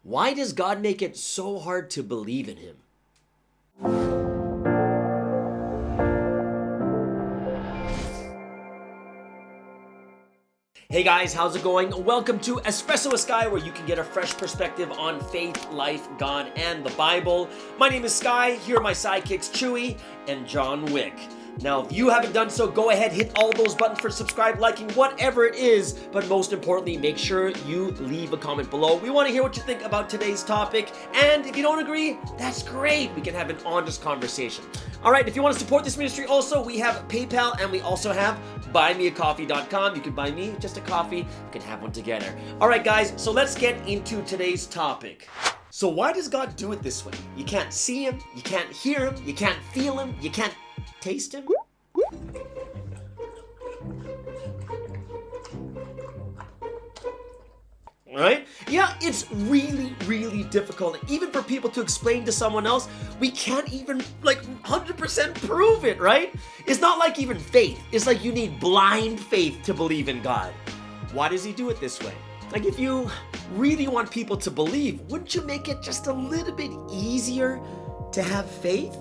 Why does God make it so hard to believe in Him? Hey guys, how's it going? Welcome to Espresso with Sky, where you can get a fresh perspective on faith, life, God, and the Bible. My name is Sky. Here are my sidekicks, Chewy and John Wick. Now, if you haven't done so, go ahead, hit all those buttons for subscribe, liking, whatever it is. But most importantly, make sure you leave a comment below. We want to hear what you think about today's topic. And if you don't agree, that's great. We can have an honest conversation. All right, if you want to support this ministry also, we have PayPal and we also have buymeacoffee.com. You can buy me just a coffee. We can have one together. All right, guys, so let's get into today's topic. So why does God do it this way? You can't see Him, you can't hear Him, you can't feel Him, you can't taste Him? Right? Yeah, it's really difficult. Even for people to explain to someone else, we can't even 100% prove it, right? It's not like even faith. It's like you need blind faith to believe in God. Why does He do it this way? Like, if you really want people to believe, wouldn't you make it just a little bit easier to have faith?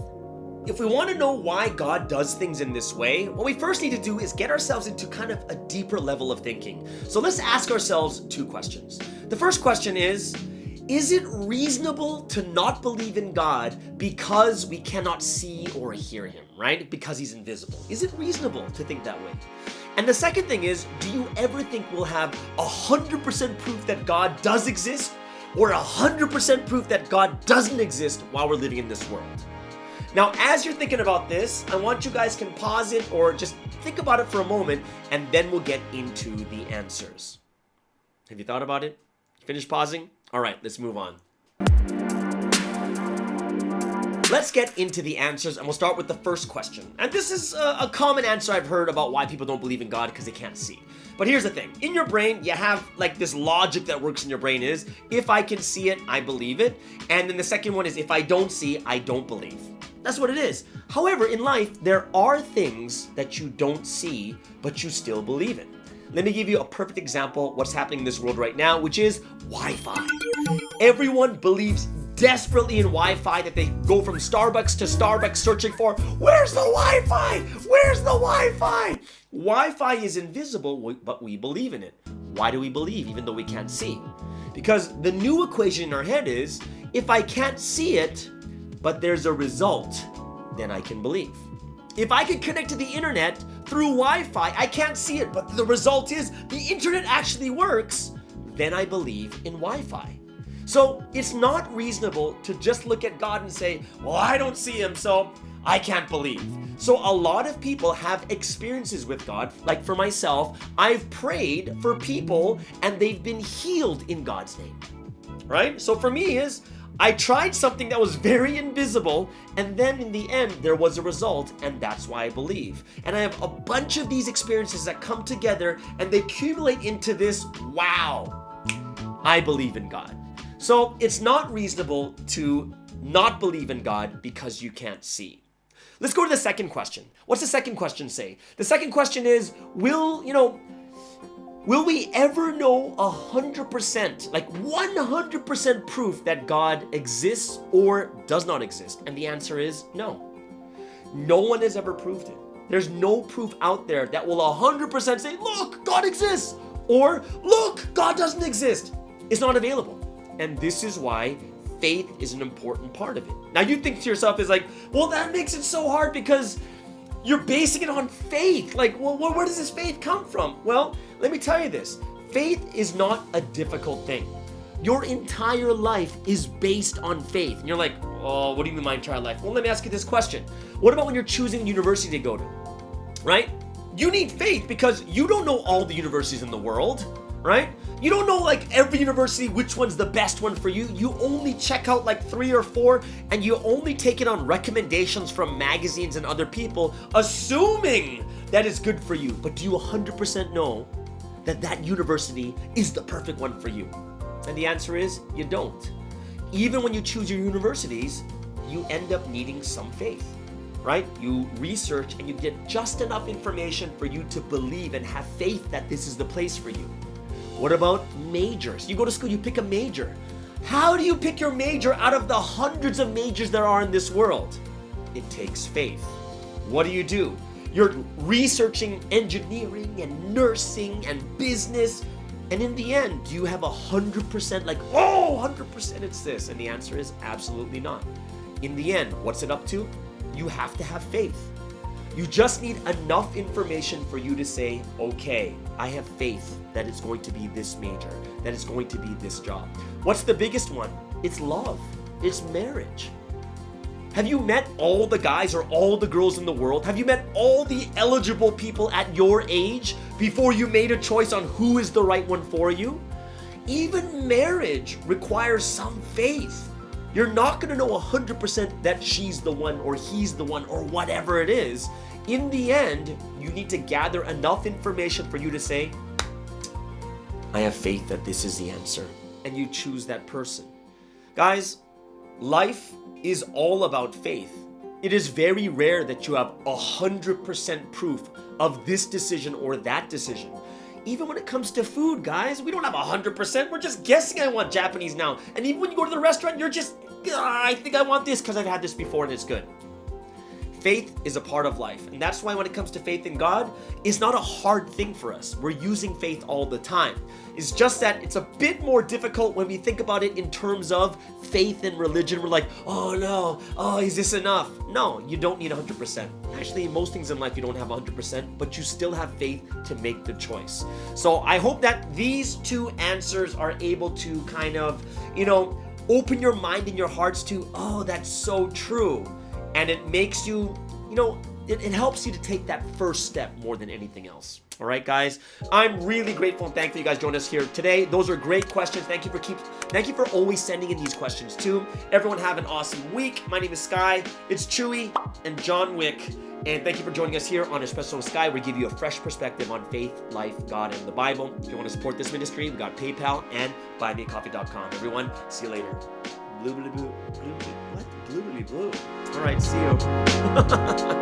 If we want to know why God does things in this way, what we first need to do is get ourselves into kind of a deeper level of thinking. So let's ask ourselves two questions. The first question is it reasonable to not believe in God because we cannot see or hear Him, right? Because He's invisible. Is it reasonable to think that way? And the second thing is, do you ever think we'll have 100% proof that God does exist or 100% proof that God doesn't exist while we're living in this world? Now, as you're thinking about this, I want you guys can pause it or just think about it for a moment, and then we'll get into the answers. Have you thought about it? Finished pausing? All right, let's move on. Let's get into the answers, and we'll start with the first question. And this is a common answer I've heard about why people don't believe in God, because they can't see. But here's the thing. In your brain, you have this logic that works in your brain is, if I can see it, I believe it. And then the second one is, if I don't see, I don't believe. That's what it is. However, in life, there are things that you don't see, but you still believe in. Let me give you a perfect example of what's happening in this world right now, which is Wi-Fi. Everyone believes desperately in Wi-Fi, that they go from Starbucks to Starbucks searching for, where's the Wi-Fi? Where's the Wi-Fi? Wi-Fi is invisible, but we believe in it. Why do we believe even though we can't see? Because the new equation in our head is, if I can't see it, but there's a result, then I can believe. If I can connect to the internet through Wi-Fi, I can't see it, but the result is the internet actually works, then I believe in Wi-Fi. So it's not reasonable to just look at God and say, well, I don't see Him, so I can't believe. So a lot of people have experiences with God. Like for myself, I've prayed for people and they've been healed in God's name, right? So for me is, I tried something that was very invisible, and then in the end, there was a result, and that's why I believe. And I have a bunch of these experiences that come together, and they accumulate into this, wow, I believe in God. So it's not reasonable to not believe in God because you can't see. Let's go to the second question. What's the second question say? The second question is, will we ever know 100%, 100% proof that God exists or does not exist? And the answer is no. No one has ever proved it. There's no proof out there that will 100% say, look, God exists, or look, God doesn't exist. It's not available. And this is why faith is an important part of it. Now you think to yourself is well, that makes it so hard because you're basing it on faith. Well, where does this faith come from? Well, let me tell you this. Faith is not a difficult thing. Your entire life is based on faith. And you're like, oh, what do you mean my entire life? Well, let me ask you this question. What about when you're choosing a university to go to, right? You need faith because you don't know all the universities in the world, right? You don't know every university, which one's the best one for you. You only check out 3 or 4, and you only take it on recommendations from magazines and other people, assuming that it's good for you. But do you 100% know that that university is the perfect one for you? And the answer is, you don't. Even when you choose your universities, you end up needing some faith, right? You research and you get just enough information for you to believe and have faith that this is the place for you. What about majors? You go to school, you pick a major. How do you pick your major out of the hundreds of majors there are in this world? It takes faith. What do? You're researching engineering and nursing and business, and in the end, do you have 100% like, oh, 100% it's this? And the answer is absolutely not. In the end, what's it up to? You have to have faith. You just need enough information for you to say, okay, I have faith that it's going to be this major, that it's going to be this job. What's the biggest one? It's love. It's marriage. Have you met all the guys or all the girls in the world? Have you met all the eligible people at your age before you made a choice on who is the right one for you? Even marriage requires some faith. You're not going to know 100% that she's the one or he's the one or whatever it is. In the end, you need to gather enough information for you to say, I have faith that this is the answer, and you choose that person. Guys, life is all about faith. It is very rare that you have 100% proof of this decision or that decision. Even when it comes to food, guys, we don't have 100%. We're just guessing I want Japanese now. And even when you go to the restaurant, you're just, I think I want this because I've had this before and it's good. Faith is a part of life. And that's why when it comes to faith in God, it's not a hard thing for us. We're using faith all the time. It's just that it's a bit more difficult when we think about it in terms of faith and religion. We're like, oh no, oh, is this enough? No, you don't need 100%. Actually, most things in life you don't have 100%, but you still have faith to make the choice. So I hope that these two answers are able to kind of, open your mind and your hearts to, oh, that's so true. And it makes you, it helps you to take that first step more than anything else. All right, guys, I'm really grateful and thankful you guys joined us here today. Those are great questions. Thank you for always sending in these questions too. Everyone have an awesome week. My name is Sky. It's Chewy and John Wick. And thank you for joining us here on Espresso with Sky. We give you a fresh perspective on faith, life, God, and the Bible. If you want to support this ministry, we got PayPal and buymeacoffee.com. Everyone, see you later. Blue, blue, blue, blue, blue. What? Blue, blue, blue. All right, see you.